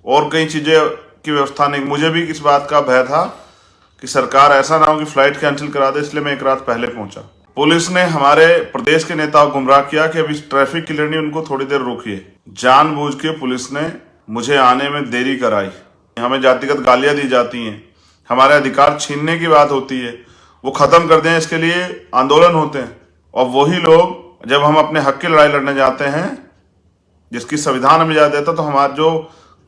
और कई चीजें की व्यवस्था नहीं। मुझे भी इस बात का भय था कि सरकार ऐसा ना हो कि फ्लाइट कैंसिल करा दे, इसलिए मैं एक रात पहले पहुंचा। पुलिस ने हमारे प्रदेश के नेताओं को गुमराह किया कि अभी ट्रैफिक क्लियर नहीं, उनको थोड़ी देर रोकिए। जानबूझ के पुलिस ने मुझे आने में देरी कराई। हमें जातिगत गालियां दी जाती हैं, हमारे अधिकार छीनने की बात होती है, वो खत्म कर दें इसके लिए आंदोलन होते हैं। और वही लोग जब हम अपने हक की लड़ाई लड़ने जाते हैं जिसकी संविधान हमें इजाजत देता, तो हमारा जो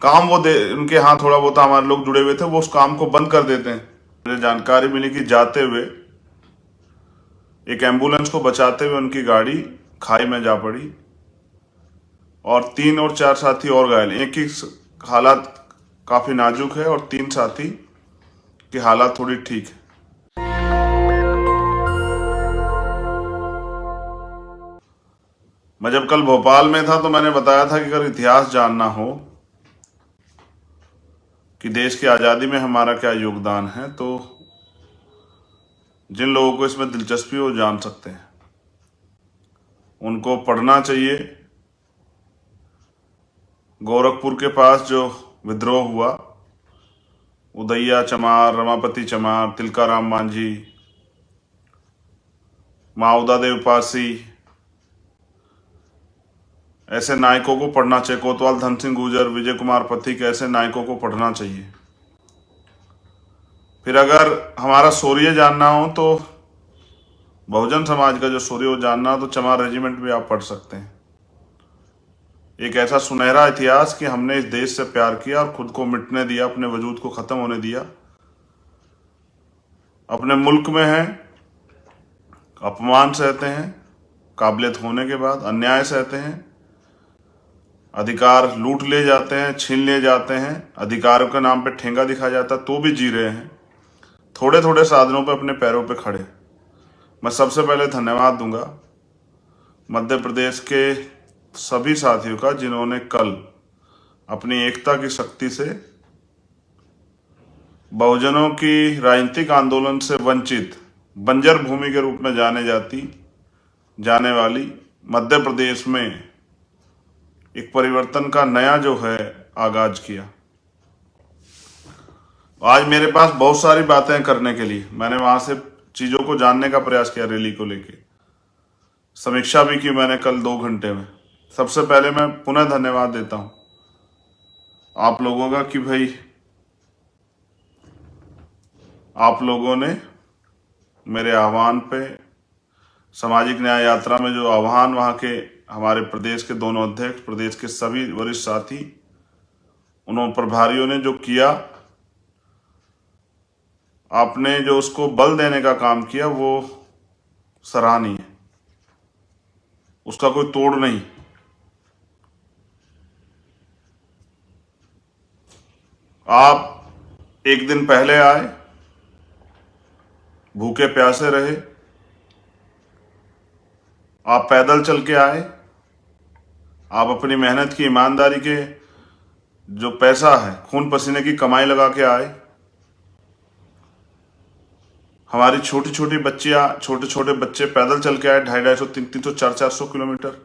काम वो उनके यहाँ थोड़ा बहुत हमारे लोग जुड़े हुए थे, वो उस काम को बंद कर देते हैं। मुझे जानकारी मिली कि जाते हुए एक एम्बुलेंस को बचाते हुए उनकी गाड़ी खाई में जा पड़ी और 3 और 4 साथी और घायल। एक की हालत काफी नाजुक है और 3 साथी की हालत थोड़ी ठीक है। मैं जब कल भोपाल में था तो मैंने बताया था कि अगर इतिहास जानना हो कि देश की आज़ादी में हमारा क्या योगदान है, तो जिन लोगों को इसमें दिलचस्पी हो जान सकते हैं, उनको पढ़ना चाहिए। गोरखपुर के पास जो विद्रोह हुआ, उदैया चमार, रमापति चमार, तिलकाराम मांझी, माउदा देव पासी, ऐसे नायकों को पढ़ना चाहिए। कोतवाल धन सिंह गुर्जर, विजय कुमार पथिक, ऐसे नायकों को पढ़ना चाहिए। फिर अगर हमारा शौर्य जानना हो, तो बहुजन समाज का जो शौर्य हो जानना हो, तो चमार रेजिमेंट भी आप पढ़ सकते हैं। एक ऐसा सुनहरा इतिहास कि हमने इस देश से प्यार किया और खुद को मिटने दिया, अपने वजूद को खत्म होने दिया। अपने मुल्क में हैं, अपमान सहते हैं, काबिलियत होने के बाद अन्याय सहते हैं, अधिकार लूट ले जाते हैं, छीन ले जाते हैं, अधिकारों के नाम पे ठेंगा दिखाया जाता है, तो भी जी रहे हैं, थोड़े थोड़े साधनों पे अपने पैरों पे खड़े। मैं सबसे पहले धन्यवाद दूंगा मध्य प्रदेश के सभी साथियों का, जिन्होंने कल अपनी एकता की शक्ति से बहुजनों की राजनीतिक आंदोलन से वंचित बंजर भूमि के रूप में जाने वाली मध्य प्रदेश में एक परिवर्तन का नया जो है आगाज किया। आज मेरे पास बहुत सारी बातें करने के लिए, मैंने वहां से चीजों को जानने का प्रयास किया, रैली को लेके समीक्षा भी की मैंने कल 2 घंटे में। सबसे पहले मैं पुनः धन्यवाद देता हूं आप लोगों का कि भाई आप लोगों ने मेरे आह्वान पे सामाजिक न्याय यात्रा में जो आह्वान वहां के हमारे प्रदेश के दोनों अध्यक्ष, प्रदेश के सभी वरिष्ठ साथी, उन्होंने प्रभारियों ने जो किया, आपने जो उसको बल देने का काम किया, वो सराहनीय है, उसका कोई तोड़ नहीं। आप एक दिन पहले आए, भूखे प्यासे रहे, आप पैदल चल के आए, आप अपनी मेहनत की, ईमानदारी के जो पैसा है, खून पसीने की कमाई लगा के आए। हमारी छोटी छोटी बच्चियां, छोटे छोटे बच्चे पैदल चल के आए 250, 300, 400 किलोमीटर।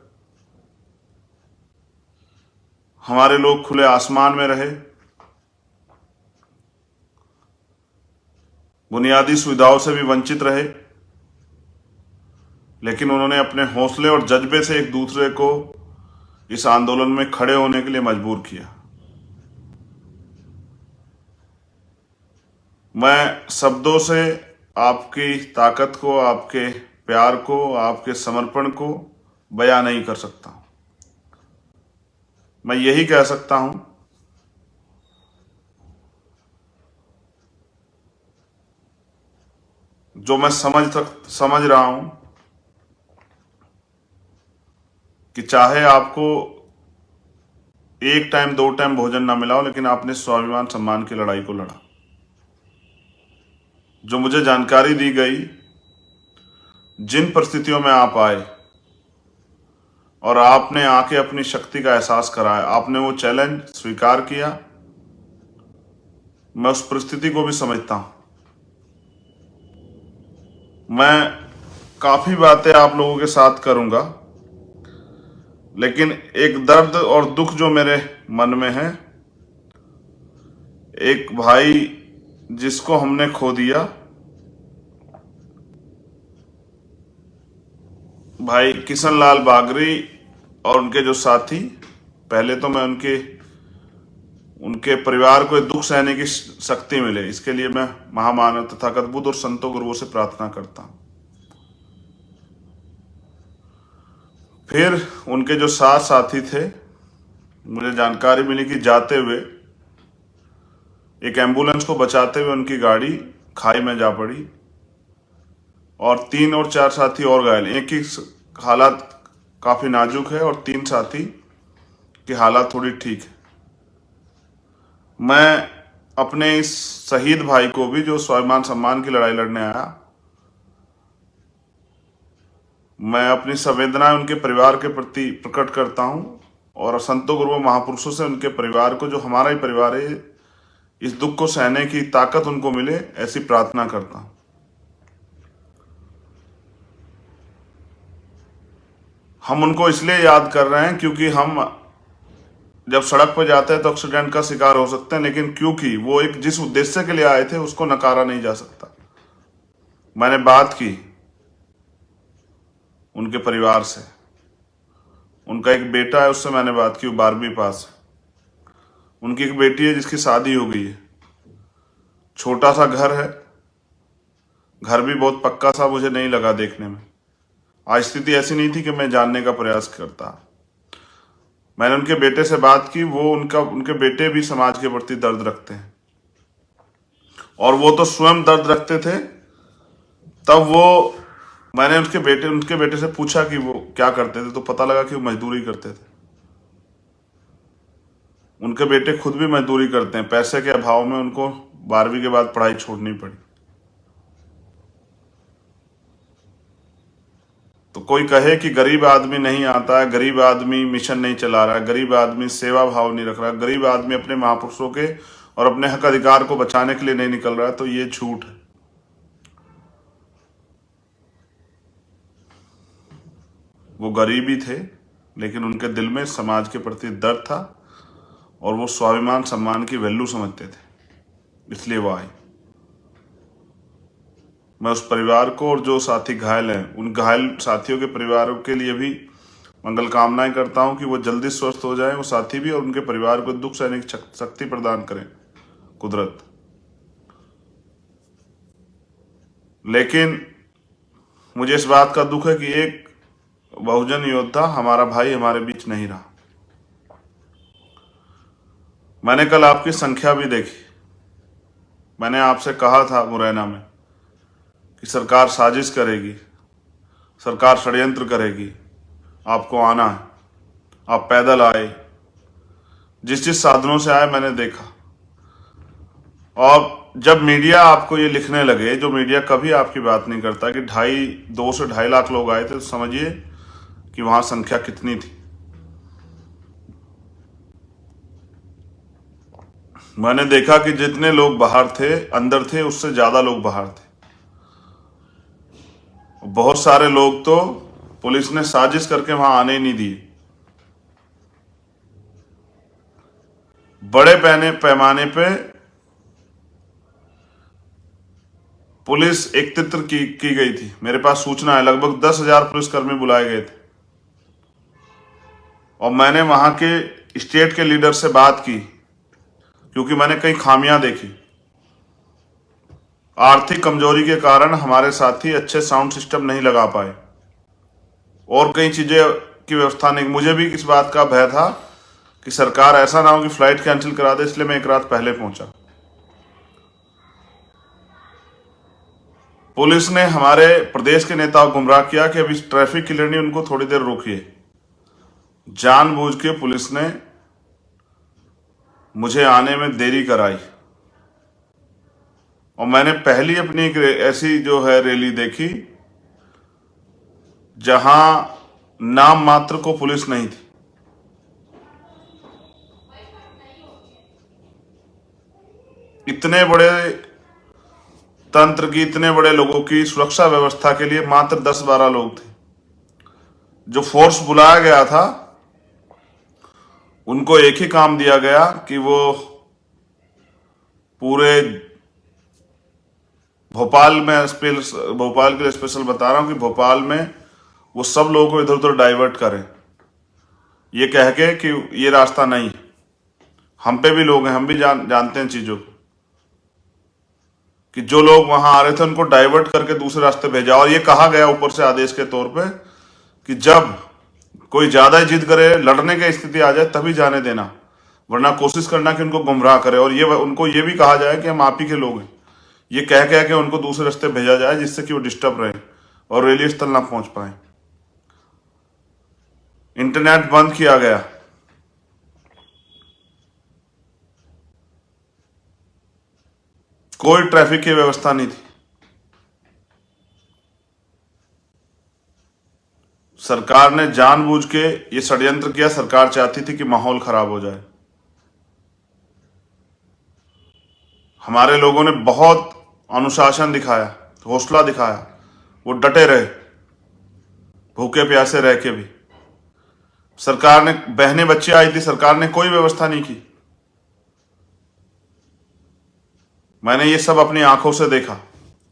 हमारे लोग खुले आसमान में रहे, बुनियादी सुविधाओं से भी वंचित रहे, लेकिन उन्होंने अपने हौसले और जज्बे से एक दूसरे को इस आंदोलन में खड़े होने के लिए मजबूर किया। मैं शब्दों से आपकी ताकत को, आपके प्यार को, आपके समर्पण को बयां नहीं कर सकता। मैं यही कह सकता हूं जो मैं समझ रहा हूं कि चाहे आपको 1 टाइम 2 टाइम भोजन ना मिला हो, लेकिन आपने स्वाभिमान सम्मान की लड़ाई को लड़ा। जो मुझे जानकारी दी गई, जिन परिस्थितियों में आप आए और आपने आके अपनी शक्ति का एहसास कराया, आपने वो चैलेंज स्वीकार किया, मैं उस परिस्थिति को भी समझता हूं। मैं काफी बातें आप लोगों के साथ करूंगा, लेकिन एक दर्द और दुख जो मेरे मन में है, एक भाई जिसको हमने खो दिया, भाई किशन लाल बागरी और उनके जो साथी। पहले तो मैं उनके परिवार को दुख सहने की शक्ति मिले, इसके लिए मैं महामानव तथागत बुद्ध और संतों गुरुओं से प्रार्थना करता हूं। फिर उनके जो 7 साथी थे, मुझे जानकारी मिली कि जाते हुए एक एम्बुलेंस को बचाते हुए उनकी गाड़ी खाई में जा पड़ी और 3 और 4 साथी और घायल। एक की हालत काफी नाजुक है और 3 साथी की हालत थोड़ी ठीक है। मैं अपने इस शहीद भाई को भी, जो स्वाभिमान सम्मान की लड़ाई लड़ने आया, मैं अपनी संवेदनाएं उनके परिवार के प्रति प्रकट करता हूं और संतों गुरुओं महापुरुषों से उनके परिवार को, जो हमारा ही परिवार है, इस दुख को सहने की ताकत उनको मिले, ऐसी प्रार्थना करता हूं। हम उनको इसलिए याद कर रहे हैं क्योंकि हम जब सड़क पर जाते हैं तो एक्सीडेंट का शिकार हो सकते हैं, लेकिन क्योंकि वो एक जिस उद्देश्य के लिए आए थे उसको नकारा नहीं जा सकता। मैंने बात की उनके परिवार से, उनका एक बेटा है, उससे मैंने बात की, वो 12वीं पास है। उनकी एक बेटी है जिसकी शादी हो गई है, छोटा सा घर है, घर भी बहुत पक्का सा मुझे नहीं लगा देखने में। आज स्थिति ऐसी नहीं थी कि मैं जानने का प्रयास करता। मैंने उनके बेटे से बात की, वो उनके बेटे भी समाज के प्रति दर्द रखते हैं और वो तो स्वयं दर्द रखते थे। तब मैंने उनके बेटे से पूछा कि वो क्या करते थे, तो पता लगा कि वो मजदूरी करते थे। उनके बेटे खुद भी मजदूरी करते हैं, पैसे के अभाव में उनको 12वीं के बाद पढ़ाई छोड़नी पड़ी। तो कोई कहे कि गरीब आदमी नहीं आता है, गरीब आदमी मिशन नहीं चला रहा है, गरीब आदमी सेवा भाव नहीं रख रहा, गरीब आदमी अपने महापुरुषों के और अपने हक अधिकार को बचाने के लिए नहीं निकल रहा है, तो ये झूठ है। वो गरीब ही थे, लेकिन उनके दिल में समाज के प्रति दर्द था और वो स्वाभिमान सम्मान की वैल्यू समझते थे, इसलिए वो आए। मैं उस परिवार को और जो साथी घायल हैं, उन घायल साथियों के परिवारों के लिए भी मंगल कामनाएं करता हूं कि वो जल्दी स्वस्थ हो जाएं, वो साथी भी, और उनके परिवार को दुख सहने की शक्ति प्रदान करें कुदरत। लेकिन मुझे इस बात का दुख है कि एक बहुजन योद्धा, हमारा भाई, हमारे बीच नहीं रहा। मैंने कल आपकी संख्या भी देखी। मैंने आपसे कहा था मुरैना में कि सरकार साजिश करेगी, सरकार षड्यंत्र करेगी, आपको आना है। आप पैदल आए, जिस साधनों से आए मैंने देखा। और जब मीडिया आपको ये लिखने लगे, जो मीडिया कभी आपकी बात नहीं करता, कि 2 से 2.5 लाख लोग आए थे, तो समझिए कि वहां संख्या कितनी थी। मैंने देखा कि जितने लोग बाहर थे, अंदर थे, उससे ज्यादा लोग बाहर थे। बहुत सारे लोग तो पुलिस ने साजिश करके वहां आने ही नहीं दिए। बड़े पैमाने पे पुलिस एकत्रित की गई थी। मेरे पास सूचना है, लगभग 10,000 पुलिसकर्मी बुलाए गए थे। और मैंने वहां के स्टेट के लीडर से बात की, क्योंकि मैंने कई खामियां देखी। आर्थिक कमजोरी के कारण हमारे साथी अच्छे साउंड सिस्टम नहीं लगा पाए और कई चीजें की व्यवस्था नहीं। मुझे भी इस बात का भय था कि सरकार ऐसा ना हो कि फ्लाइट कैंसिल करा दे, इसलिए मैं एक रात पहले पहुंचा। पुलिस ने हमारे प्रदेश के नेताओं को गुमराह किया कि अभी ट्रैफिक क्लियर नहीं, उनको थोड़ी देर रोकिए। जानबूझ के पुलिस ने मुझे आने में देरी कराई और मैंने पहली अपनी एक ऐसी जो है रैली देखी जहां नाम मात्र को पुलिस नहीं थी। इतने बड़े तंत्र की, इतने बड़े लोगों की सुरक्षा व्यवस्था के लिए मात्र 10-12 लोग थे। जो फोर्स बुलाया गया था उनको एक ही काम दिया गया कि वो पूरे भोपाल के लिए स्पेशल बता रहा हूं कि भोपाल में वो सब लोगों को इधर उधर डाइवर्ट करें, ये कह के कि ये रास्ता नहीं। हम पे भी लोग हैं, हम भी जानते हैं चीजों को, कि जो लोग वहां आ रहे थे उनको डाइवर्ट करके दूसरे रास्ते भेजा। और ये कहा गया ऊपर से आदेश के तौर पे कि जब कोई ज्यादा जिद करे, लड़ने की स्थिति आ जाए, तभी जाने देना, वरना कोशिश करना कि उनको गुमराह करे। और ये उनको ये भी कहा जाए कि हम आप ही के लोग हैं, ये कह के उनको दूसरे रास्ते भेजा जाए, जिससे कि वो डिस्टर्ब रहे और रैली स्थल ना पहुंच पाए। इंटरनेट बंद किया गया। कोई ट्रैफिक की व्यवस्था नहीं थी। सरकार ने जानबूझ के ये षड्यंत्र किया। सरकार चाहती थी कि माहौल खराब हो जाए। हमारे लोगों ने बहुत अनुशासन दिखाया, हौसला दिखाया, वो डटे रहे, भूखे प्यासे रह के भी। सरकार ने, बहनें बच्चे आई थी, सरकार ने कोई व्यवस्था नहीं की। मैंने ये सब अपनी आंखों से देखा,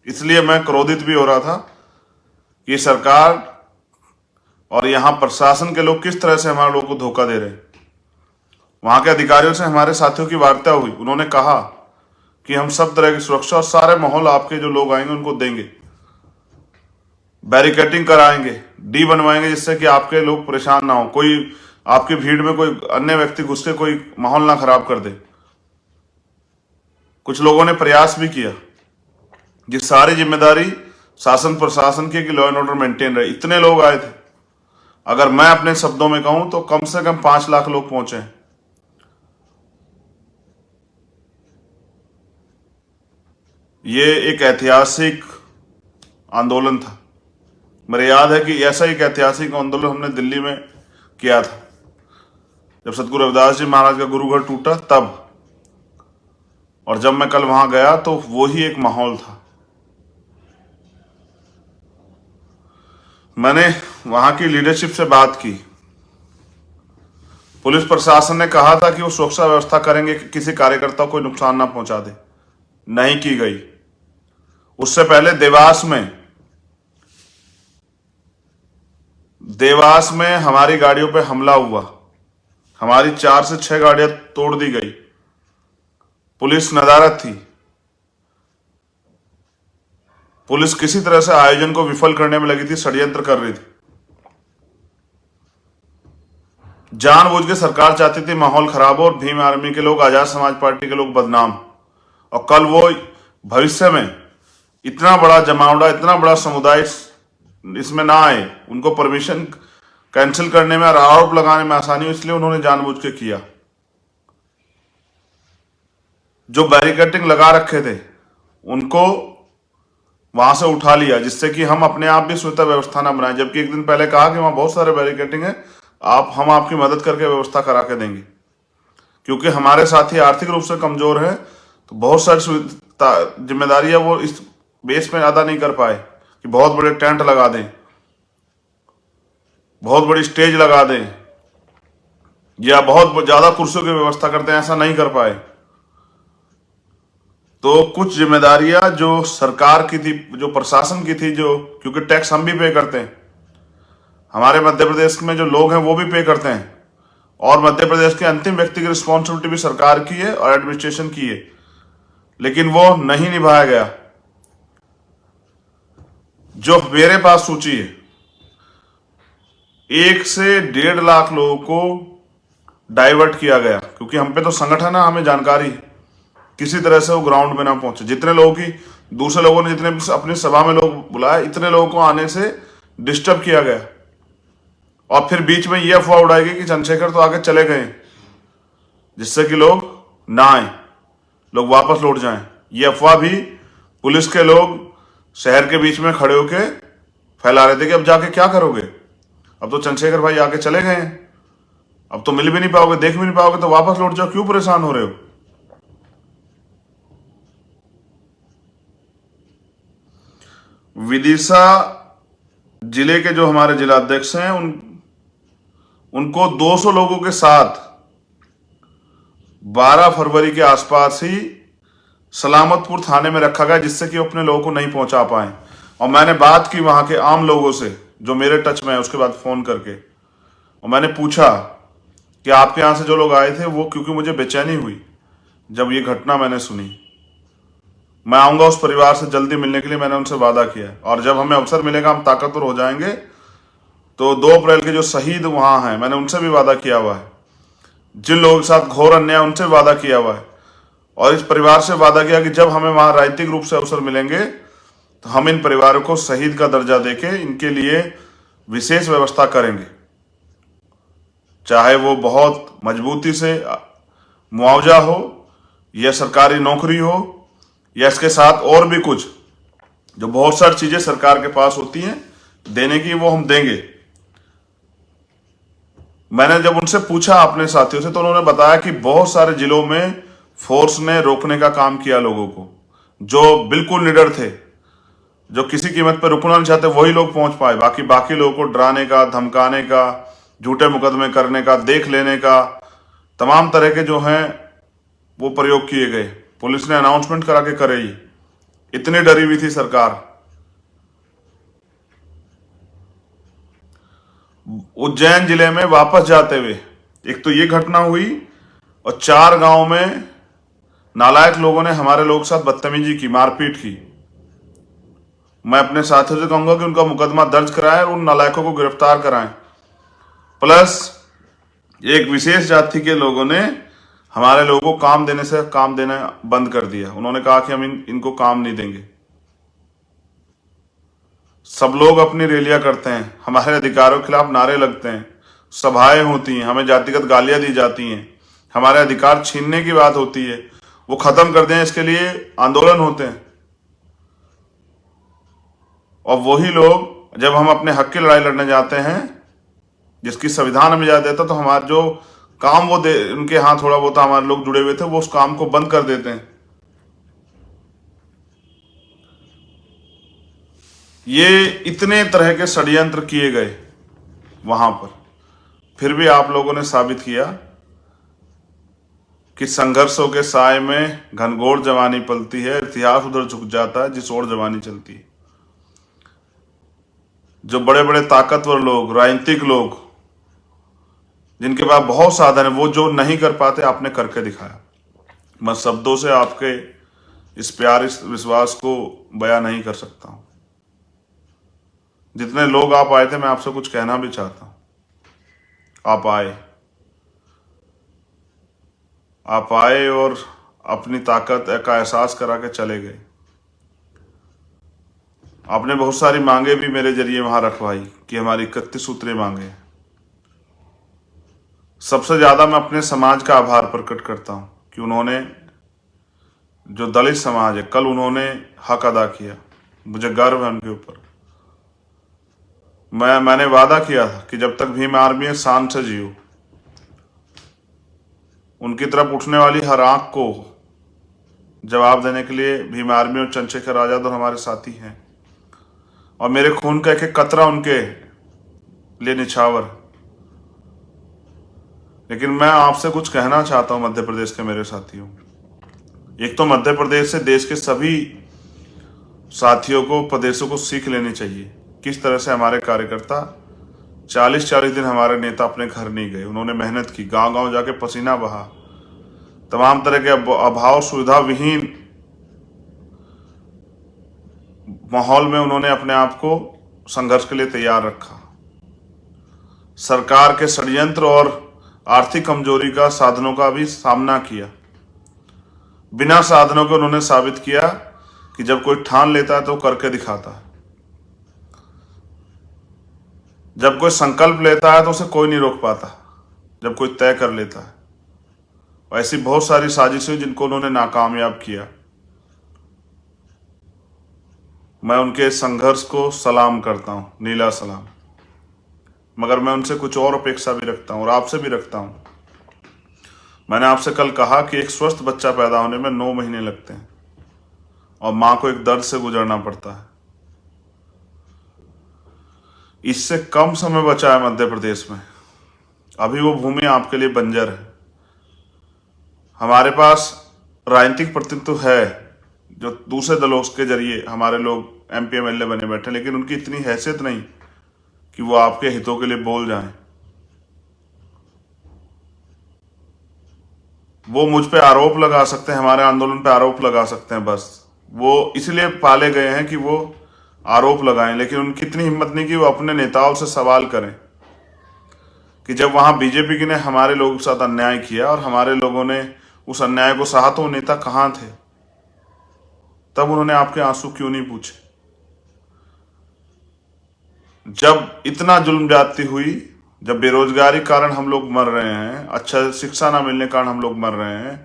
इसलिए मैं क्रोधित भी हो रहा था कि सरकार और यहां प्रशासन के लोग किस तरह से हमारे लोगों को धोखा दे रहे हैं। वहां के अधिकारियों से हमारे साथियों की वार्ता हुई, उन्होंने कहा कि हम सब तरह की सुरक्षा और सारे माहौल आपके जो लोग आएंगे उनको देंगे, बैरिकेटिंग कराएंगे, डी बनवाएंगे, जिससे कि आपके लोग परेशान ना हो, कोई आपकी भीड़ में कोई अन्य व्यक्ति घुस के कोई माहौल ना खराब कर दे। कुछ लोगों ने प्रयास भी किया। ये सारी जिम्मेदारी शासन प्रशासन की कि लॉ एंड ऑर्डर मेंटेन रहे। इतने लोग आए थे, अगर मैं अपने शब्दों में कहूं तो कम से कम 5 लाख लोग पहुंचे हैं। ये एक ऐतिहासिक आंदोलन था। मेरे याद है कि ऐसा एक ऐतिहासिक आंदोलन हमने दिल्ली में किया था जब सतगुरु रविदास जी महाराज का गुरुघर टूटा तब। और जब मैं कल वहां गया तो वो ही एक माहौल था। मैंने वहां की लीडरशिप से बात की। पुलिस प्रशासन ने कहा था कि वो सुरक्षा व्यवस्था करेंगे कि किसी कार्यकर्ता को कोई नुकसान ना पहुंचा दे, नहीं की गई। उससे पहले देवास में हमारी गाड़ियों पे हमला हुआ, हमारी 4 से 6 गाड़ियां तोड़ दी गई। पुलिस नदारद थी। पुलिस किसी तरह से आयोजन को विफल करने में लगी थी, षड्यंत्र कर रही थी। जानबूझ के सरकार चाहती थी माहौल खराब हो और भीम आर्मी के लोग, आजाद समाज पार्टी के लोग बदनाम। और कल वो भविष्य में इतना बड़ा जमावड़ा, इतना बड़ा समुदाय इसमें ना आए, उनको परमिशन कैंसिल करने में और आरोप लगाने में आसानी हो, इसलिए उन्होंने जानबूझ के किया। जो बैरिकेडिंग लगा रखे थे उनको वहां से उठा लिया, जिससे कि हम अपने आप भी सुविधा व्यवस्था ना बनाए। जबकि एक दिन पहले कहा कि वहां बहुत सारे बैरिकेडिंग है, हम आपकी मदद करके व्यवस्था करा के देंगे। क्योंकि हमारे साथी आर्थिक रूप से कमजोर है, तो बहुत सारी जिम्मेदारियां वो इस बेस में अदा नहीं कर पाए कि बहुत बड़े टेंट लगा दें, बहुत बड़ी स्टेज लगा दें या बहुत ज्यादा कुर्सियों की व्यवस्था करते हैं, ऐसा नहीं कर पाए। तो कुछ जिम्मेदारियां जो सरकार की थी, जो प्रशासन की थी, जो क्योंकि टैक्स हम भी पे करते हैं, हमारे मध्य प्रदेश में जो लोग हैं वो भी पे करते हैं, और मध्य प्रदेश के अंतिम व्यक्ति की रिस्पॉन्सिबिलिटी भी सरकार की है और एडमिनिस्ट्रेशन की है, लेकिन वो नहीं निभाया गया। जो मेरे पास सूची है, 1 से 1.5 लाख लोगों को डाइवर्ट किया गया, क्योंकि हम पे तो संगठन है, हमें जानकारी है, किसी तरह से वो ग्राउंड में ना पहुंचे। जितने लोगों की, दूसरे लोगों ने जितने अपनी सभा में लोग बुलाए, इतने लोगों को आने से डिस्टर्ब किया गया। और फिर बीच में यह अफवाह उड़ाई कि चंद्रशेखर तो आगे चले गए, जिससे कि लोग ना आए, लोग वापस लौट जाएं। ये अफवाह भी पुलिस के लोग शहर के बीच में खड़े होके फैला रहे थे कि अब जाके क्या करोगे, अब तो चंद्रशेखर भाई आगे चले गए, अब तो मिल भी नहीं पाओगे, देख भी नहीं पाओगे, तो वापस लौट जाओ, क्यों परेशान हो रहे हो। विदिशा जिले के जो हमारे जिलाध्यक्ष हैं, उनको 200 लोगों के साथ 12 फरवरी के आसपास ही सलामतपुर थाने में रखा गया जिससे कि वो अपने लोगों को नहीं पहुंचा पाए। और मैंने बात की वहां के आम लोगों से जो मेरे टच में है, उसके बाद फोन करके, और मैंने पूछा कि आपके यहाँ से जो लोग आए थे वो, क्योंकि मुझे बेचैनी हुई जब ये घटना मैंने सुनी। मैं आऊंगा उस परिवार से जल्दी मिलने के लिए, मैंने उनसे वादा किया है। और जब हमें अवसर मिलेगा, हम ताकतवर हो जाएंगे, तो 2 अप्रैल के जो शहीद वहां हैं, मैंने उनसे भी वादा किया हुआ है। जिन लोगों के साथ घोर अन्याय, उनसे वादा किया हुआ है। और इस परिवार से वादा किया कि जब हमें वहां राजनीतिक रूप से अवसर मिलेंगे तो हम इन परिवारों को शहीद का दर्जा देके इनके लिए विशेष व्यवस्था करेंगे, चाहे वो बहुत मजबूती से मुआवजा हो या सरकारी नौकरी हो या इसके साथ और भी कुछ, जो बहुत सारी चीजें सरकार के पास होती हैं देने की, वो हम देंगे। मैंने जब उनसे पूछा अपने साथियों से, तो उन्होंने बताया कि बहुत सारे जिलों में फोर्स ने रोकने का काम किया लोगों को, जो बिल्कुल निडर थे, जो किसी कीमत पर रुकना नहीं चाहते, वही लोग पहुंच पाए। बाकी लोगों को डराने का, धमकाने का, झूठे मुकदमे करने का, देख लेने का, तमाम तरह के जो हैं वो प्रयोग किए गए। पुलिस ने अनाउंसमेंट करा के करे ही, इतनी डरी हुई थी सरकार। उज्जैन जिले में वापस जाते हुए एक तो ये घटना हुई, और 4 गांव में नालायक लोगों ने हमारे लोगों के साथ बदतमीजी की, मारपीट की। मैं अपने साथियों से कहूंगा कि उनका मुकदमा दर्ज कराएं और उन नालायकों को गिरफ्तार कराएं। प्लस एक विशेष जाति के लोगों ने हमारे लोगों को काम देने से काम देना बंद कर दिया। उन्होंने कहा कि हम इनको काम नहीं देंगे। सब लोग अपनी रैलियां करते हैं, हमारे अधिकारों के खिलाफ नारे लगते हैं, सभाएं होती हैं, हमें जातिगत गालियां दी जाती हैं, हमारे अधिकार छीनने की बात होती है, वो खत्म कर दें इसके लिए आंदोलन होते हैं। और वही लोग जब हम अपने हक की लड़ाई लड़ने जाते हैं, जिसकी संविधान हमें इजाजत देता, तो हमारे जो काम वो दे, उनके हाथ थोड़ा बहुत हमारे लोग जुड़े हुए थे, वो उस काम को बंद कर देते हैं। ये इतने तरह के षड्यंत्र किए गए वहां पर, फिर भी आप लोगों ने साबित किया कि संघर्षों के साए में घनघोर जवानी पलती है, इतिहास उधर झुक जाता है जिस ओर जवानी चलती है। जो बड़े बड़े ताकतवर लोग, राजनीतिक लोग, जिनके पास बहुत साधन है, वो जो नहीं कर पाते, आपने करके दिखाया। मैं शब्दों से आपके इस प्यार, इस विश्वास को बयां नहीं कर सकता हूं। जितने लोग आप आए थे, मैं आपसे कुछ कहना भी चाहता हूं। आप आए और अपनी ताकत का एहसास करा के चले गए। आपने बहुत सारी मांगे भी मेरे जरिए वहां रखवाई कि हमारी 31 सूत्रें मांगे। सबसे ज्यादा मैं अपने समाज का आभार प्रकट करता हूं कि उन्होंने, जो दलित समाज है, कल उन्होंने हक अदा किया। मुझे गर्व है उनके ऊपर। मैंने वादा किया था कि जब तक भीम आर्मी है, शान से जियो। उनकी तरफ उठने वाली हर आंख को जवाब देने के लिए भीम आर्मी और चंद्रशेखर आजाद और हमारे साथी हैं, और मेरे खून का एक एक कतरा उनके लिए निछावर। लेकिन मैं आपसे कुछ कहना चाहता हूं मध्य प्रदेश के मेरे साथियों। एक तो मध्य प्रदेश से देश के सभी साथियों को, प्रदेशों को सीख लेनी चाहिए किस तरह से हमारे कार्यकर्ता 40-40 दिन हमारे नेता अपने घर नहीं गए। उन्होंने मेहनत की, गांव गांव जाके पसीना बहा, तमाम तरह के अभाव सुविधा विहीन माहौल में उन्होंने अपने आप को संघर्ष के लिए तैयार रखा। सरकार के षड्यंत्र और आर्थिक कमजोरी का, साधनों का भी सामना किया। बिना साधनों के उन्होंने साबित किया कि जब कोई ठान लेता है तो करके दिखाता है। जब कोई संकल्प लेता है तो उसे कोई नहीं रोक पाता, जब कोई तय कर लेता है। ऐसी बहुत सारी साजिशें जिनको उन्होंने नाकामयाब किया। मैं उनके संघर्ष को सलाम करता हूं, नीला सलाम। मगर मैं उनसे कुछ और अपेक्षा भी रखता हूं, और आपसे भी रखता हूं। मैंने आपसे कल कहा कि एक स्वस्थ बच्चा पैदा होने में 9 महीने लगते हैं, और मां को एक दर्द से गुजरना पड़ता है। इससे कम समय बचा है मध्य प्रदेश में। अभी वो भूमि आपके लिए बंजर है। हमारे पास राजनीतिक प्रतिनिधित्व है, जो दूसरे दलों के जरिए हमारे लोग MP MLA बने बैठे, लेकिन उनकी इतनी हैसियत नहीं कि वो आपके हितों के लिए बोल जाएं। वो मुझ पे आरोप लगा सकते हैं, हमारे आंदोलन पे आरोप लगा सकते हैं, बस वो इसलिए पाले गए हैं कि वो आरोप लगाएं, लेकिन उनकी इतनी हिम्मत नहीं कि वो अपने नेताओं से सवाल करें कि जब वहां बीजेपी ने हमारे लोगों के साथ अन्याय किया और हमारे लोगों ने उस अन्याय को सहा, तो वो नेता कहां थे? तब उन्होंने आपके आंसू क्यों नहीं पूछे? जब इतना जुल्म ज्यादती हुई, जब बेरोजगारी कारण हम लोग मर रहे हैं, अच्छा शिक्षा ना मिलने कारण हम लोग मर रहे हैं,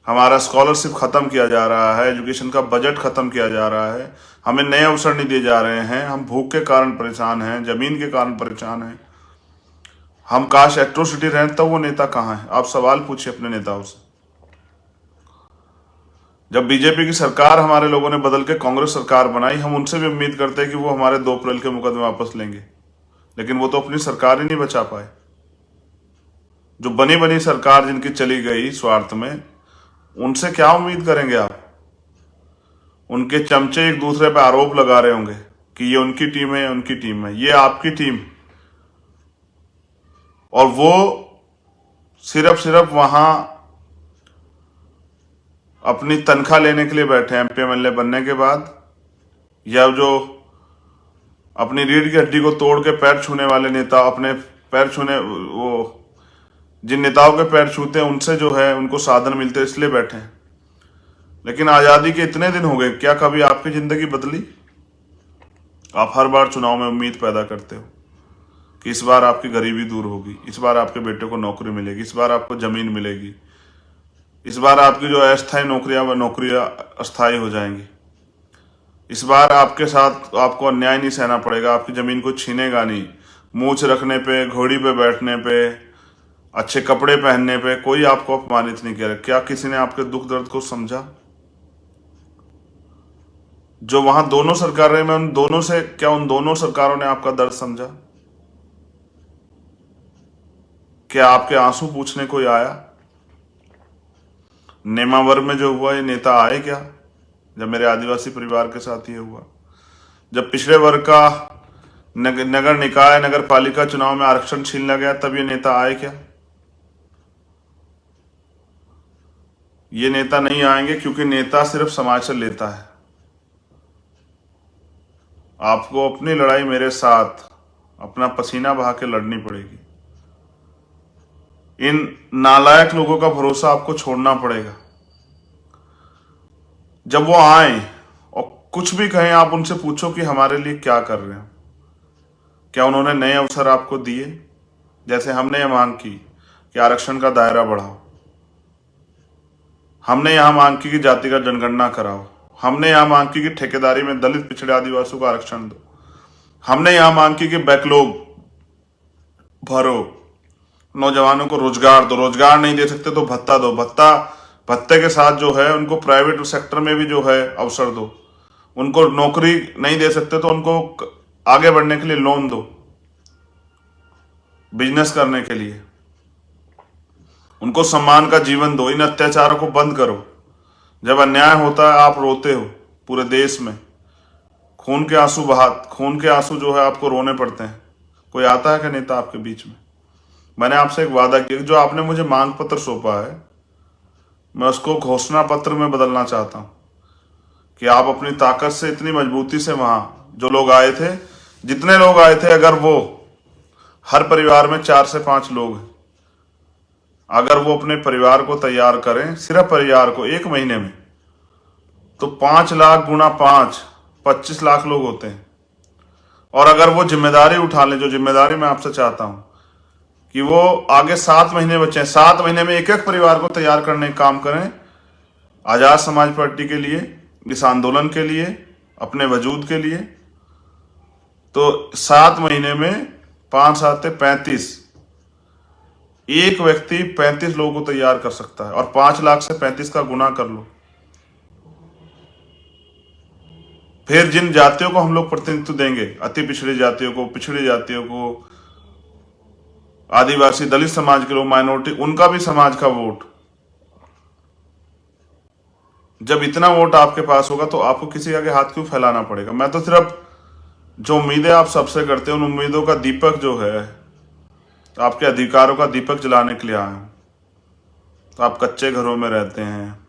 हमारा स्कॉलरशिप खत्म किया जा रहा है, एजुकेशन का बजट खत्म किया जा रहा है, हमें नए अवसर नहीं दिए जा रहे हैं, हम भूख के कारण परेशान हैं, जमीन के कारण परेशान हैं, हम काश एट्रोसिटी रहें, तब वो नेता कहाँ है? आप सवाल पूछिए अपने नेताओं से। जब बीजेपी की सरकार हमारे लोगों ने बदल के कांग्रेस सरकार बनाई, हम उनसे भी उम्मीद करते हैं कि वो हमारे 2 अप्रैल के मुकदमे वापस लेंगे, लेकिन वो तो अपनी सरकार ही नहीं बचा पाए। जो बनी बनी सरकार जिनकी चली गई स्वार्थ में, उनसे क्या उम्मीद करेंगे आप? उनके चमचे एक दूसरे पे आरोप लगा रहे होंगे कि ये उनकी टीम है, उनकी टीम है, ये आपकी टीम, और वो सिर्फ वहां अपनी तनख्वाह लेने के लिए बैठे हैं MP MLA बनने के बाद, या जो अपनी रीढ़ की हड्डी को तोड़ के पैर छूने वाले नेता, अपने पैर छूने, वो जिन नेताओं के पैर छूते हैं उनसे जो है उनको साधन मिलते हैं, इसलिए बैठे हैं। लेकिन आजादी के इतने दिन हो गए, क्या कभी आपकी जिंदगी बदली? आप हर बार चुनाव में उम्मीद पैदा करते हो कि इस बार आपकी गरीबी दूर होगी, इस बार आपके बेटे को नौकरी मिलेगी, इस बार आपको जमीन मिलेगी, इस बार आपकी जो अस्थायी नौकरियां व नौकरियां अस्थायी हो जाएंगी, इस बार आपके साथ आपको अन्याय नहीं सहना पड़ेगा, आपकी जमीन को छीनेगा नहीं, मूछ रखने पे, घोड़ी पे बैठने पे, अच्छे कपड़े पहनने पे कोई आपको अपमानित नहीं किया। क्या किसी ने आपके दुख दर्द को समझा? जो वहां दोनों सरकारें में, उन दोनों से क्या उन दोनों सरकारों ने आपका दर्द समझा? क्या आपके आंसू पूछने कोई आया? नेमावर में जो हुआ, ये नेता आए क्या? जब मेरे आदिवासी परिवार के साथ ये हुआ, जब पिछड़े वर्ग का नगर निकाय, नगर पालिका चुनाव में आरक्षण छीन गया, तब ये नेता आए क्या? ये नेता नहीं आएंगे, क्योंकि नेता सिर्फ समाज से लेता है। आपको अपनी लड़ाई मेरे साथ अपना पसीना बहा के लड़नी पड़ेगी। इन नालायक लोगों का भरोसा आपको छोड़ना पड़ेगा। जब वो आए और कुछ भी कहें, आप उनसे पूछो कि हमारे लिए क्या कर रहे हैं। क्या उन्होंने नए अवसर आपको दिए? जैसे हमने ये मांग की कि आरक्षण का दायरा बढ़ाओ, हमने यहां मांग की कि जातिगत जनगणना कराओ, हमने यहां मांग की कि ठेकेदारी में दलित पिछड़े आदिवासियों को आरक्षण दो, हमने यहां मांग की कि बैकलॉग भरो, नौजवानों को रोजगार दो, रोजगार नहीं दे सकते तो भत्ता दो, भत्ते के साथ जो है उनको प्राइवेट सेक्टर में भी जो है अवसर दो, उनको नौकरी नहीं दे सकते तो उनको आगे बढ़ने के लिए लोन दो, बिजनेस करने के लिए उनको सम्मान का जीवन दो, इन अत्याचारों को बंद करो। जब अन्याय होता है आप रोते हो, पूरे देश में खून के आंसू जो है आपको रोने पड़ते हैं। कोई आता है क्या नेता आपके बीच में? मैंने आपसे एक वादा किया, जो आपने मुझे मांग पत्र सौंपा है, मैं उसको घोषणा पत्र में बदलना चाहता हूं कि आप अपनी ताकत से, इतनी मजबूती से, वहां जो लोग आए थे, जितने लोग आए थे, अगर वो हर परिवार में 4 से 5 लोग हैं, अगर वो अपने परिवार को तैयार करें, सिर्फ परिवार को 1 महीने में, तो 5 लाख गुणा 5, 25 लाख लोग होते हैं। और अगर वो जिम्मेदारी उठा लें, जो जिम्मेदारी मैं आपसे चाहता हूं कि वो आगे 7 महीने बचे हैं, 7 महीने में एक परिवार को तैयार करने का काम करें, आजाद समाज पार्टी के लिए, इस आंदोलन के लिए, अपने वजूद के लिए। तो 7 महीने में 5 7 35, एक व्यक्ति 35 लोगों को तैयार कर सकता है, और 5 लाख से 35 का गुना कर लो। फिर जिन जातियों को हम लोग प्रतिनिधित्व देंगे, अति पिछड़ी जातियों को, पिछड़ी जातियों को, आदिवासी दलित समाज के लोग, माइनॉरिटी, उनका भी समाज का वोट, जब इतना वोट आपके पास होगा तो आपको किसी आगे हाथ क्यों फैलाना पड़ेगा। मैं तो सिर्फ जो उम्मीदें आप सबसे करते हैं उन उम्मीदों का दीपक जो है, आपके अधिकारों का दीपक जलाने के लिए आए हैं। तो आप कच्चे घरों में रहते हैं,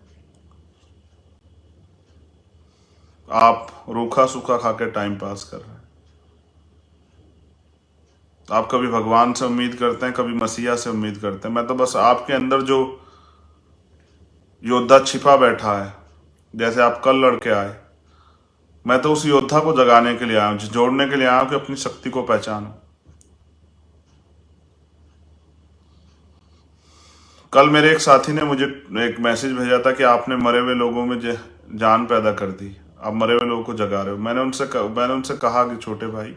आप रूखा सूखा खा के टाइम पास कर रहे हैं। आप कभी भगवान से उम्मीद करते हैं, कभी मसीहा से उम्मीद करते हैं। मैं तो बस आपके अंदर जो योद्धा छिपा बैठा है, जैसे आप कल लड़के आए, मैं तो उस योद्धा को जगाने के लिए आया हूं, जोड़ने के लिए आया हूं कि अपनी शक्ति को पहचानो। कल मेरे एक साथी ने मुझे एक मैसेज भेजा था कि आपने मरे हुए लोगों में जान पैदा कर दी, आप मरे हुए लोगों को जगा रहे हो। मैंने उनसे कहा कि छोटे भाई,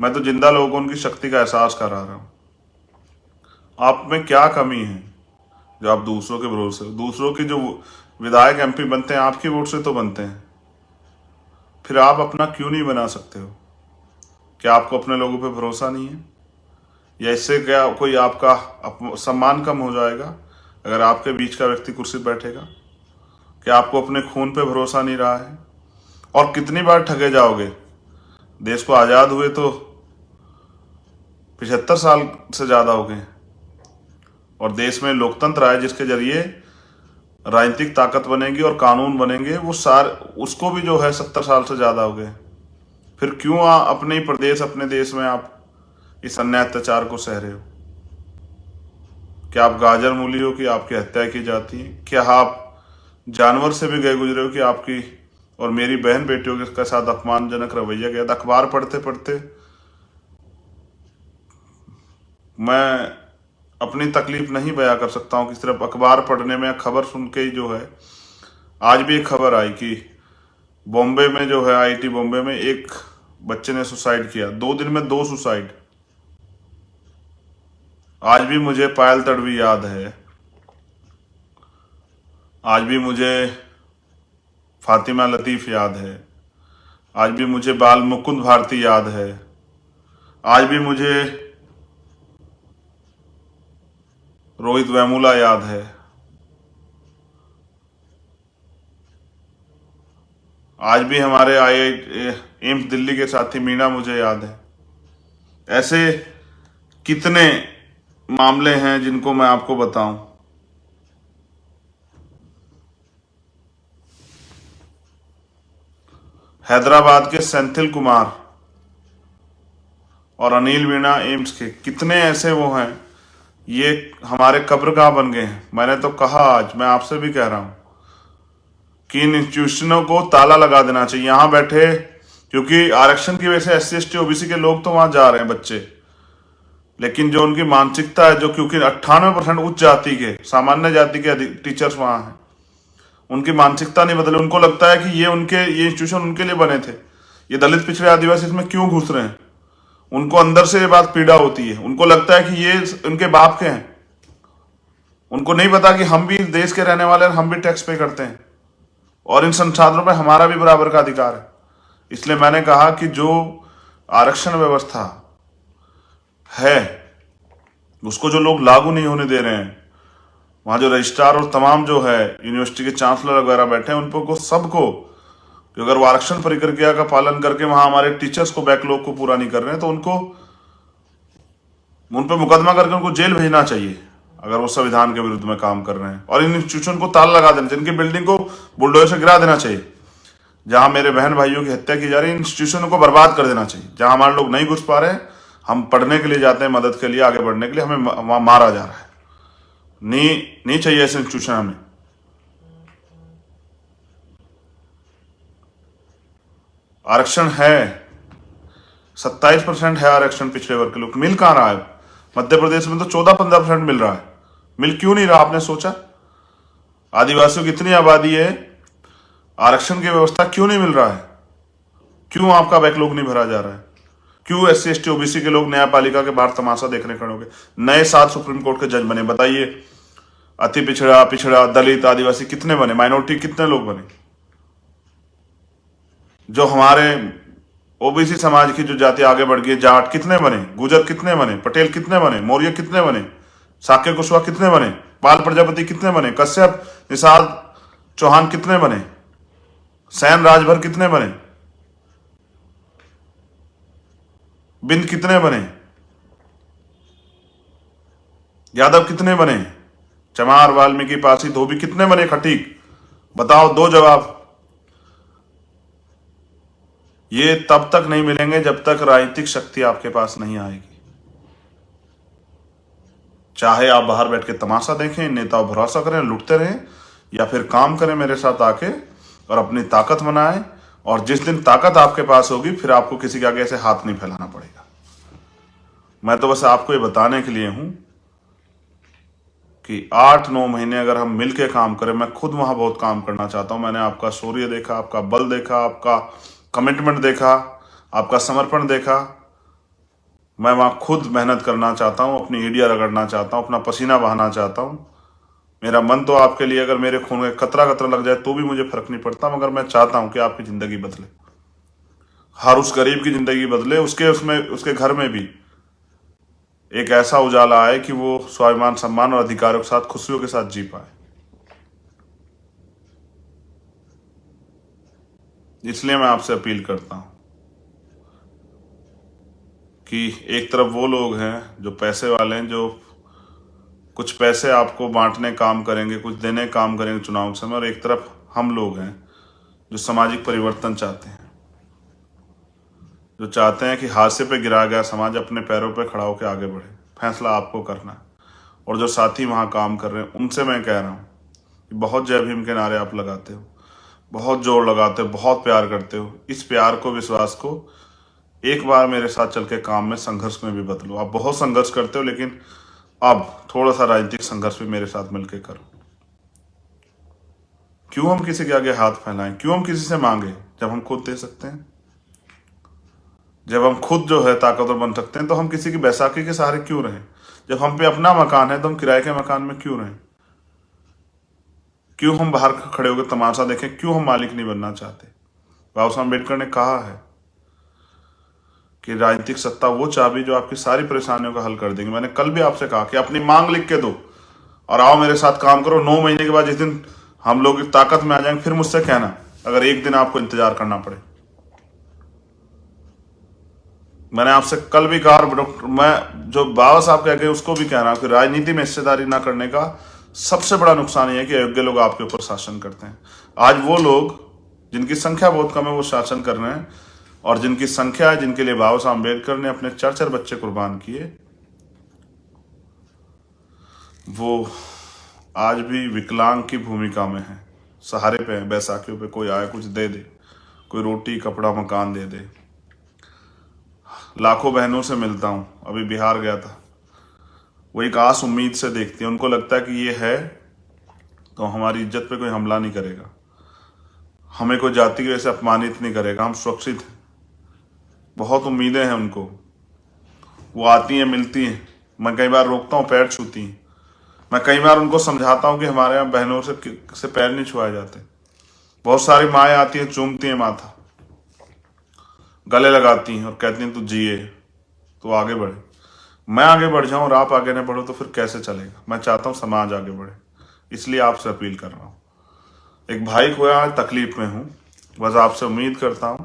मैं तो जिंदा लोगों को उनकी शक्ति का एहसास करा रहा हूं। आप में क्या कमी है जो आप दूसरों के भरोसे, दूसरों की जो विधायक एमपी बनते हैं आपकी वोट से तो बनते हैं, फिर आप अपना क्यों नहीं बना सकते हो? क्या आपको अपने लोगों पे भरोसा नहीं है? या इससे क्या कोई आपका सम्मान कम हो जाएगा अगर आपके बीच का व्यक्ति कुर्सी पर बैठेगा? क्या आपको अपने खून पे भरोसा नहीं रहा है? और कितनी बार ठगे जाओगे? देश को आजाद हुए तो 75 साल से ज्यादा हो गए, और देश में लोकतंत्र आए जिसके जरिए राजनीतिक ताकत बनेगी और कानून बनेंगे, उसको भी जो है 70 साल से ज्यादा हो गए। फिर क्यों अपने ही प्रदेश, अपने देश में आप इस अन्याय अत्याचार को सह रहे हो? क्या आप गाजर मूली हो कि आपकी हत्या की जाती है? क्या आप जानवर से भी गए गुजरे हो कि आपकी और मेरी बहन बेटियों के साथ अपमानजनक रवैया गया? अखबार पढ़ते पढ़ते मैं अपनी तकलीफ नहीं बयां कर सकता हूं कि सिर्फ अखबार पढ़ने में, खबर सुन के ही जो है। आज भी एक खबर आई कि बॉम्बे में जो है, आईआईटी बॉम्बे में एक बच्चे ने सुसाइड किया, 2 दिन में 2 सुसाइड। आज भी मुझे पायल तड़वी याद है, आज भी मुझे फातिमा लतीफ याद है, आज भी मुझे बाल मुकुंद भारती याद है, आज भी मुझे रोहित वेमुला याद है, आज भी हमारे एम्स दिल्ली के साथी मीना मुझे याद है। ऐसे कितने मामले हैं जिनको मैं आपको बताऊं। हैदराबाद के सेंथिल कुमार और अनिल मीणा एम्स के, कितने ऐसे वो हैं, ये हमारे कब्रगाह बन गए हैं। मैंने तो कहा, आज मैं आपसे भी कह रहा हूं कि इन इंस्टीट्यूशनों को ताला लगा देना चाहिए। यहां बैठे, क्योंकि आरक्षण की वजह से SC ST OBC के लोग तो वहां जा रहे हैं बच्चे, लेकिन जो उनकी मानसिकता है, जो क्योंकि 98% उच्च जाति के, सामान्य जाति के टीचर्स वहां हैं, उनकी मानसिकता नहीं बदले। उनको लगता है कि ये इंस्टीट्यूशन उनके लिए बने थे, ये दलित पिछड़े आदिवासी इसमें क्यों घुस रहे हैं। उनको अंदर से ये बात पीड़ा होती है, उनको लगता है कि ये उनके बाप के हैं। उनको नहीं पता कि हम भी इस देश के रहने वाले हैं, हम भी टैक्स पे करते हैं और इन संसाधनों पर हमारा भी बराबर का अधिकार है। इसलिए मैंने कहा कि जो आरक्षण व्यवस्था है उसको जो लोग लागू नहीं होने दे रहे हैं, वहां जो रजिस्ट्रार और तमाम जो है यूनिवर्सिटी के चांसलर वगैरह बैठे हैं, उनको सबको, अगर वो आरक्षण प्रक्रिया का पालन करके वहां हमारे टीचर्स को, बैकलॉग को पूरा नहीं कर रहे हैं, तो उन पर मुकदमा करके उनको जेल भेजना चाहिए अगर वो संविधान के विरुद्ध में काम कर रहे हैं। और इन इंस्टीट्यूशन को ताला लगा देना चाहिए, इनकी बिल्डिंग को बुलडोजर से गिरा देना चाहिए। जहां मेरे बहन भाइयों की हत्या की जा रही है, इंस्टीट्यूशन को बर्बाद कर देना चाहिए। जहां हमारे लोग नहीं घुस पा रहे हैं, हम पढ़ने के लिए जाते हैं, मदद के लिए, आगे बढ़ने के लिए, हमें वहां मारा जा रहा है। नहीं चाहिए ऐसे इंस्टीट्यूशन हमें। आरक्षण है, 27% है आरक्षण पिछड़े वर्ग के लोग। मिल कहां रहा है? मध्य प्रदेश में तो 14-15% मिल रहा है। मिल क्यों नहीं रहा, आपने सोचा? आदिवासियों की इतनी आबादी है, आरक्षण की व्यवस्था क्यों नहीं मिल रहा है? क्यों आपका बैकलॉग नहीं भरा जा रहा है? क्यों SC ST OBC के लोग न्यायपालिका के बाहर तमाशा देखने खड़े हो गए? नए 7 सुप्रीम कोर्ट के जज बने, बताइए। अति पिछड़ा, दलित, आदिवासी कितने बने? माइनॉरिटी कितने लोग बने? जो हमारे OBC समाज की जो जाति आगे बढ़ गई, जाट कितने बने? गुजर कितने बने? पटेल कितने बने? मौर्य कितने बने? साक्य कुशवाहा कितने बने? पाल प्रजापति कितने बने? कश्यप, निषाद, चौहान कितने बने, सैन राजभर कितने बने, बिंद कितने बने, यादव कितने बने, चमार, वाल्मीकि, पासी, धोबी कितने बने, खटीक, बताओ, दो जवाब। ये तब तक नहीं मिलेंगे जब तक राजनीतिक शक्ति आपके पास नहीं आएगी। चाहे आप बाहर बैठ के तमाशा देखें, नेताओं भरोसा करें, लुटते रहें, या फिर काम करें मेरे साथ आके और अपनी ताकत बनाएं। और जिस दिन ताकत आपके पास होगी फिर आपको किसी के आगे ऐसे हाथ नहीं फैलाना पड़ेगा। मैं तो बस आपको ये बताने के लिए हूं कि 8-9 महीने अगर हम मिलके काम करें, मैं खुद वहां बहुत काम करना चाहता हूं। मैंने आपका शौर्य देखा, आपका बल देखा, आपका कमिटमेंट देखा, आपका समर्पण देखा। मैं वहां खुद मेहनत करना चाहता हूं, अपनी एड़ियां रगड़ना चाहता हूं, अपना पसीना बहाना चाहता हूं। मेरा मन तो आपके लिए, अगर मेरे खून में कतरा कतरा लग जाए तो भी मुझे फर्क नहीं पड़ता, मगर मैं चाहता हूं कि आपकी जिंदगी बदले, हर उस गरीब की जिंदगी बदले, उसके घर में भी एक ऐसा उजाला आए कि वो स्वाभिमान, सम्मान और अधिकारों के साथ, खुशियों के साथ जी पाए। इसलिए मैं आपसे अपील करता हूं कि एक तरफ वो लोग हैं जो पैसे वाले हैं, जो कुछ पैसे आपको बांटने काम करेंगे, कुछ देने काम करेंगे चुनाव के समय, और एक तरफ हम लोग हैं जो सामाजिक परिवर्तन चाहते हैं, जो चाहते हैं कि हादसे पे गिरा गया समाज अपने पैरों पे खड़ा होकर आगे बढ़े। फैसला आपको करना है। और जो साथी वहां काम कर रहे हैं उनसे मैं कह रहा हूं कि बहुत जय भीम के नारे आप लगाते हो, बहुत जोर लगाते हो, बहुत प्यार करते हो। इस प्यार को, विश्वास को एक बार मेरे साथ चल के काम में, संघर्ष में भी बदलो। आप बहुत संघर्ष करते हो, लेकिन अब थोड़ा सा राजनीतिक संघर्ष भी मेरे साथ मिलकर करो। क्यों हम किसी के आगे हाथ फैलाएं, क्यों हम किसी से मांगे जब हम खुद दे सकते हैं। जब हम खुद जो है ताकतवर बन सकते हैं तो हम किसी की बैसाखी के सहारे क्यों रहें। जब हम पे अपना मकान है तो हम किराए के मकान में क्यों रहें। क्यों हम बाहर खड़े होकर तमाशा देखें, क्यों हम मालिक नहीं बनना चाहते। बाबा साहब अम्बेडकर ने कहा है कि राजनीतिक सत्ता वो चाबी जो आपकी सारी परेशानियों का हल कर देंगे। मैंने कल भी आपसे कहा कि अपनी मांग लिख के दो और आओ मेरे साथ काम करो। 9 महीने के बाद जिस दिन हम लोग इस ताकत में आ जाएंगे फिर मुझसे कहना, अगर एक दिन आपको इंतजार करना पड़े। मैंने आपसे कल भी कहा, डॉक्टर, मैं जो बाबा साहब कह गए उसको भी कह रहा हूं कि राजनीति में हिस्सेदारी ना करने का सबसे बड़ा नुकसान ये है कि अयोग्य लोग आपके ऊपर शासन करते हैं। आज वो लोग जिनकी संख्या बहुत कम है वो शासन कर रहे हैं, और जिनकी संख्या है, जिनके लिए बाबा साहब अम्बेडकर ने अपने 4-4 बच्चे कुर्बान किए, वो आज भी विकलांग की भूमिका में है, सहारे पे है। बैसाखियों पे कोई आए कुछ दे दे, कोई रोटी कपड़ा मकान दे दे। लाखों बहनों से मिलता हूं, अभी बिहार गया था, वो एक आस उम्मीद से देखती है। उनको लगता है कि ये है तो हमारी इज्जत पे कोई हमला नहीं करेगा, हमें कोई जाति की वजह से अपमानित नहीं करेगा, हम सुरक्षित हैं। बहुत उम्मीदें हैं उनको। वो आती हैं, मिलती हैं, मैं कई बार रोकता हूँ, पैर छूती हैं। मैं कई बार उनको समझाता हूँ कि हमारे यहाँ बहनों से पैर नहीं छुआए जाते। बहुत सारी माएँ आती हैं, चूमती हैं माथा, गले लगाती हैं और कहती हैं तू जिए, तू आगे बढ़े। मैं आगे बढ़ जाऊं और आप आगे न बढ़ो तो फिर कैसे चलेगा। मैं चाहता हूं समाज आगे बढ़े, इसलिए आपसे अपील कर रहा हूं। एक भाई को यहाँ तकलीफ में हूं, बस आपसे उम्मीद करता हूं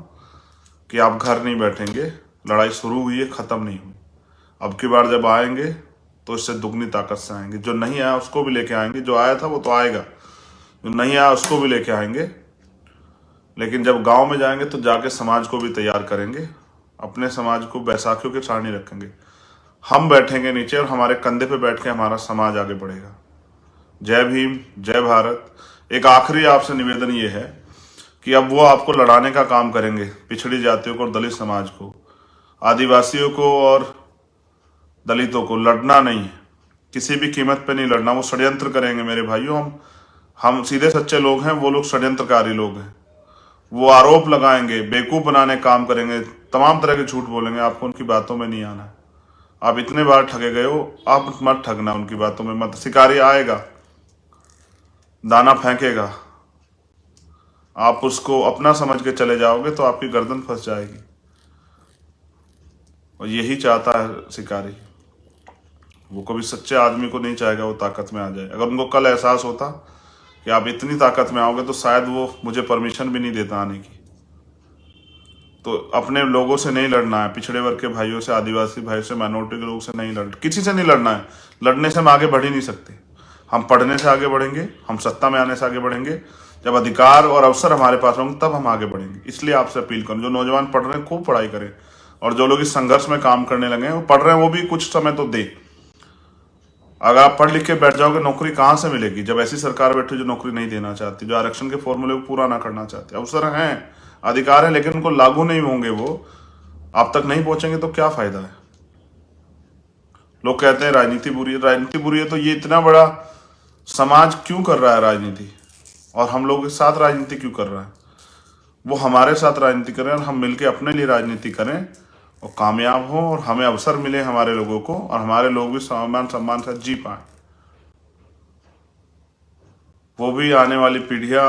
कि आप घर नहीं बैठेंगे। लड़ाई शुरू हुई है, खत्म नहीं हुई। अब की बार जब आएंगे तो इससे दुगनी ताकत से आएंगे। जो नहीं आया उसको भी लेके आएंगे, जो आया था वो तो आएगा, जो नहीं आया उसको भी लेके आएंगे। लेकिन जब गांव में जाएंगे तो जाके समाज को भी तैयार करेंगे, अपने समाज को बैसाखियों के सारणी रखेंगे। हम बैठेंगे नीचे और हमारे कंधे पे बैठ के हमारा समाज आगे बढ़ेगा। जय भीम, जय भारत। एक आखिरी आपसे निवेदन ये है कि अब वो आपको लड़ाने का काम करेंगे, पिछड़ी जातियों को और दलित समाज को, आदिवासियों को और दलितों को। लड़ना नहीं है, किसी भी कीमत पे नहीं लड़ना। वो षड्यंत्र करेंगे मेरे भाइयों। हम सीधे सच्चे लोग हैं, वो लोग षड्यंत्रकारी लोग हैं। वो आरोप लगाएंगे, बेवकूफ बनाने काम करेंगे, तमाम तरह के झूठ बोलेंगे। आपको उनकी बातों में नहीं आना है। आप इतने बार ठगे गए हो, आप मत ठगना उनकी बातों में मत। शिकारी आएगा, दाना फेंकेगा, आप उसको अपना समझ के चले जाओगे तो आपकी गर्दन फंस जाएगी। और यही चाहता है शिकारी। वो कभी सच्चे आदमी को नहीं चाहेगा वो ताकत में आ जाए। अगर उनको कल एहसास होता कि आप इतनी ताकत में आओगे तो शायद वो मुझे परमिशन भी नहीं देता आने की। तो अपने लोगों से नहीं लड़ना है, पिछड़े वर्ग के भाइयों से, आदिवासी भाइयों से, माइनॉरिटी के लोगों से नहीं किसी से नहीं लड़ना है। लड़ने से हम आगे बढ़ ही नहीं सकते। हम पढ़ने से आगे बढ़ेंगे, हम सत्ता में आने से आगे बढ़ेंगे। जब अधिकार और अवसर हमारे पास होंगे तब हम आगे बढ़ेंगे। इसलिए आपसे अपील करूँ, जो नौजवान पढ़ रहे हैं खूब पढ़ाई करें, और जो लोग इस संघर्ष में काम करने लगे हैं, वो पढ़ रहे हैं, वो भी कुछ समय तो दे। अगर आप पढ़ लिख के बैठ जाओगे, नौकरी कहाँ से मिलेगी जब ऐसी सरकार बैठी जो नौकरी नहीं देना चाहती, जो आरक्षण के फॉर्मूले को पूरा ना करना चाहती। अवसर हैं, अधिकार है, लेकिन उनको लागू नहीं होंगे, वो आप तक नहीं पहुंचेंगे तो क्या फायदा है। लोग कहते हैं राजनीति बुरी है, राजनीति बुरी है, तो ये इतना बड़ा समाज क्यों कर रहा है राजनीति, और हम लोग के साथ राजनीति क्यों कर रहा है? वो हमारे साथ राजनीति करें और हम मिलकर अपने लिए राजनीति करें और कामयाब हों, और हमें अवसर मिले हमारे लोगों को, और हमारे लोग भी सम्मान से जी पाए। वो भी आने वाली पीढ़ियां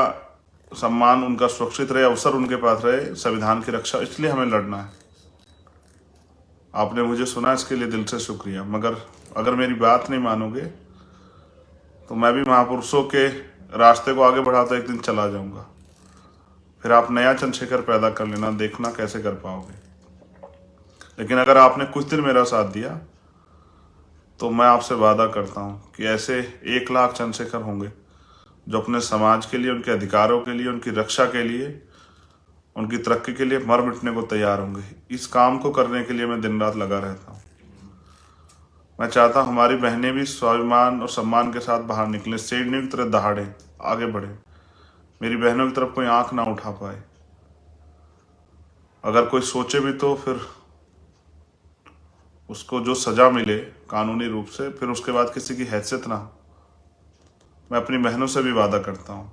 सम्मान उनका सुरक्षित रहे, अवसर उनके पास रहे, संविधान की रक्षा। इसलिए हमें लड़ना है। आपने मुझे सुना, इसके लिए दिल से शुक्रिया। मगर अगर मेरी बात नहीं मानोगे तो मैं भी महापुरुषों के रास्ते को आगे बढ़ाता एक दिन चला जाऊंगा। फिर आप नया चंद्रशेखर पैदा कर लेना, देखना कैसे कर पाओगे। लेकिन अगर आपने कुछ दिन मेरा साथ दिया तो मैं आपसे वादा करता हूं कि ऐसे 1 लाख चंद्रशेखर होंगे जो अपने समाज के लिए, उनके अधिकारों के लिए, उनकी रक्षा के लिए, उनकी तरक्की के लिए मर मिटने को तैयार होंगे। इस काम को करने के लिए मैं दिन रात लगा रहता हूँ। मैं चाहता हूँ हमारी बहनें भी स्वाभिमान और सम्मान के साथ बाहर निकलें, शेरनी की तरह दहाड़ें, आगे बढ़ें। मेरी बहनों की तरफ कोई आंख ना उठा पाए। अगर कोई सोचे भी तो फिर उसको जो सजा मिले कानूनी रूप से, फिर उसके बाद किसी की हैसियत ना हो। मैं अपनी बहनों से भी वादा करता हूँ,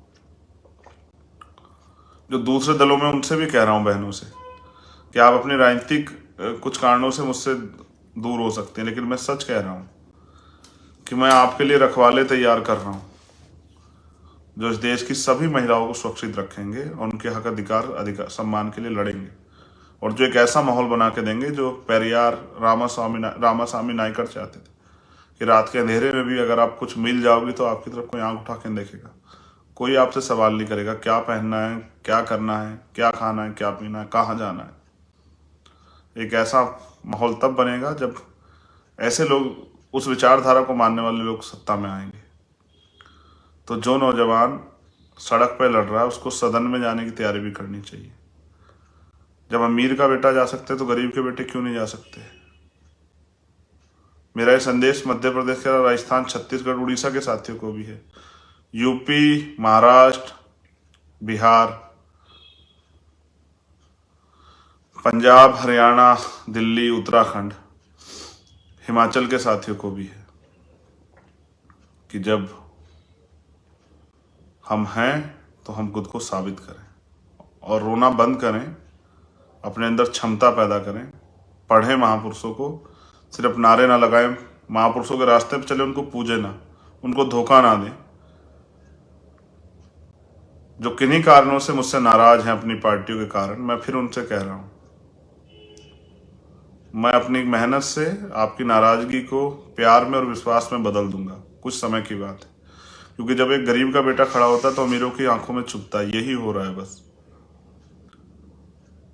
जो दूसरे दलों में, उनसे भी कह रहा हूँ, बहनों से, कि आप अपनी राजनीतिक कुछ कारणों से मुझसे दूर हो सकते हैं, लेकिन मैं सच कह रहा हूँ कि मैं आपके लिए रखवाले तैयार कर रहा हूँ जो इस देश की सभी महिलाओं को सुरक्षित रखेंगे और उनके हक अधिकार सम्मान के लिए लड़ेंगे, और जो एक ऐसा माहौल बना के देंगे जो पेरियार रामास्वामी नायकर चाहते थे, कि रात के अंधेरे में भी अगर आप कुछ मिल जाओगी तो आपकी तरफ कोई आंख उठा के नहीं देखेगा, कोई आपसे सवाल नहीं करेगा क्या पहनना है, क्या करना है, क्या खाना है, क्या पीना है, कहाँ जाना है। एक ऐसा माहौल तब बनेगा जब ऐसे लोग, उस विचारधारा को मानने वाले लोग सत्ता में आएंगे। तो जो नौजवान सड़क पर लड़ रहा है उसको सदन में जाने की तैयारी भी करनी चाहिए। जब अमीर का बेटा जा सकते तो गरीब के बेटे क्यों नहीं जा सकते? मेरा ये संदेश मध्य प्रदेश के, राजस्थान, छत्तीसगढ़, उड़ीसा के साथियों को भी है। यूपी, महाराष्ट्र, बिहार, पंजाब, हरियाणा, दिल्ली, उत्तराखंड, हिमाचल के साथियों को भी है कि जब हम हैं तो हम खुद को साबित करें और रोना बंद करें, अपने अंदर क्षमता पैदा करें, पढ़ें महापुरुषों को, सिर्फ नारे ना लगाएं, महापुरुषों के रास्ते पर चले, उनको पूजे ना, उनको धोखा ना दें। जो किन्हीं कारणों से मुझसे नाराज हैं अपनी पार्टियों के कारण, मैं फिर उनसे कह रहा हूं, मैं अपनी मेहनत से आपकी नाराजगी को प्यार में और विश्वास में बदल दूंगा। कुछ समय की बात है, क्योंकि जब एक गरीब का बेटा खड़ा होता है तो अमीरों की आंखों में चुभता है। यही हो रहा है बस।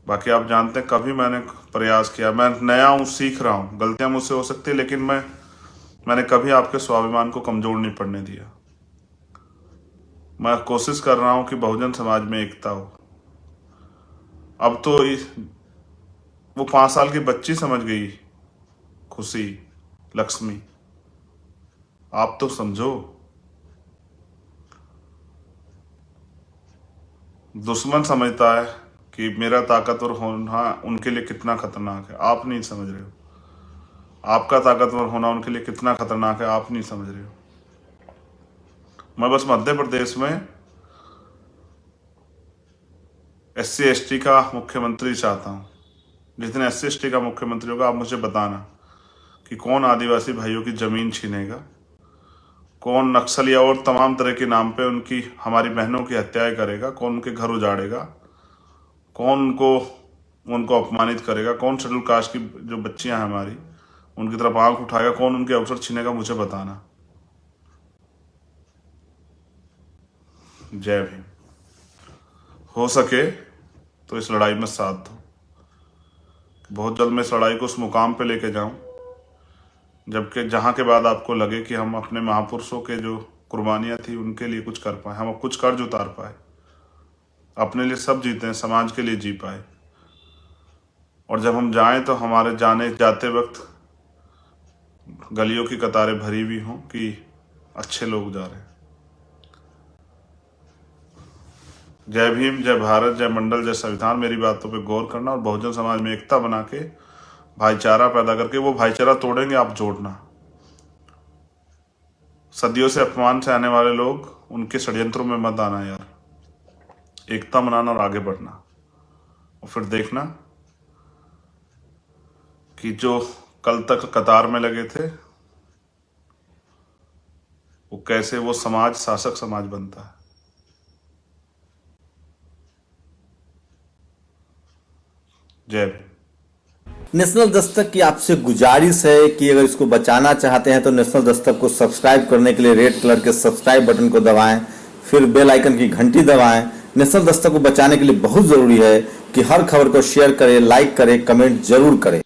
बाकी आप जानते हैं, कभी मैंने प्रयास किया, मैं नया हूं, सीख रहा हूं, गलतियां मुझसे हो सकती है, लेकिन मैंने कभी आपके स्वाभिमान को कमजोर नहीं पड़ने दिया। मैं कोशिश कर रहा हूं कि बहुजन समाज में एकता हो। अब तो वो 5 साल की बच्ची समझ गई खुशी, लक्ष्मी, आप तो समझो। दुश्मन समझता है कि मेरा ताकतवर होना उनके लिए कितना खतरनाक है, आप नहीं समझ रहे हो। आपका ताकतवर होना उनके लिए कितना खतरनाक है, आप नहीं समझ रहे हो। मैं बस मध्य प्रदेश में SC ST का मुख्यमंत्री चाहता हूं। जिस दिन SC ST का मुख्यमंत्री होगा, आप मुझे बताना कि कौन आदिवासी भाइयों की जमीन छीनेगा, कौन नक्सलिया और तमाम तरह के नाम पे उनकी, हमारी बहनों की हत्याएं करेगा, कौन उनके घर उजाड़ेगा, कौन उनको अपमानित करेगा, कौन शेड्यूल कास्ट की जो बच्चियां हैं हमारी, उनकी तरफ आंख उठाएगा, कौन उनके अवसर छीनेगा, मुझे बताना। जय भीम। हो सके तो इस लड़ाई में साथ दो। बहुत जल्द मैं इस लड़ाई को उस मुकाम पे लेके जाऊं जबकि जहां के बाद आपको लगे कि हम अपने महापुरुषों के जो कुर्बानियां थी उनके लिए कुछ कर पाए, हम कुछ कर्ज उतार पाए, अपने लिए सब जीते हैं, समाज के लिए जी पाए। और जब हम जाएं तो हमारे जाने जाते वक्त गलियों की कतारें भरी हुई हों कि अच्छे लोग जा रहे हैं। जय भीम, जय भारत, जय मंडल, जय संविधान। मेरी बातों पे गौर करना और बहुजन समाज में एकता बना के भाईचारा पैदा करके, वो भाईचारा तोड़ेंगे आप जोड़ना। सदियों से अपमान से आने वाले लोग उनके षड्यंत्रों में मत आना यार। एकता बनाना और आगे बढ़ना, और फिर देखना कि जो कल तक कतार में लगे थे वो कैसे वो समाज शासक समाज बनता है। जय भीम। नेशनल दस्तक की आपसे गुजारिश है कि अगर इसको बचाना चाहते हैं तो नेशनल दस्तक को सब्सक्राइब करने के लिए रेड कलर के सब्सक्राइब बटन को दबाएं, फिर बेल आइकन की घंटी दबाएं। नेशनल दस्तक को बचाने के लिए बहुत जरूरी है कि हर खबर को शेयर करें, लाइक करें, कमेंट जरूर करें।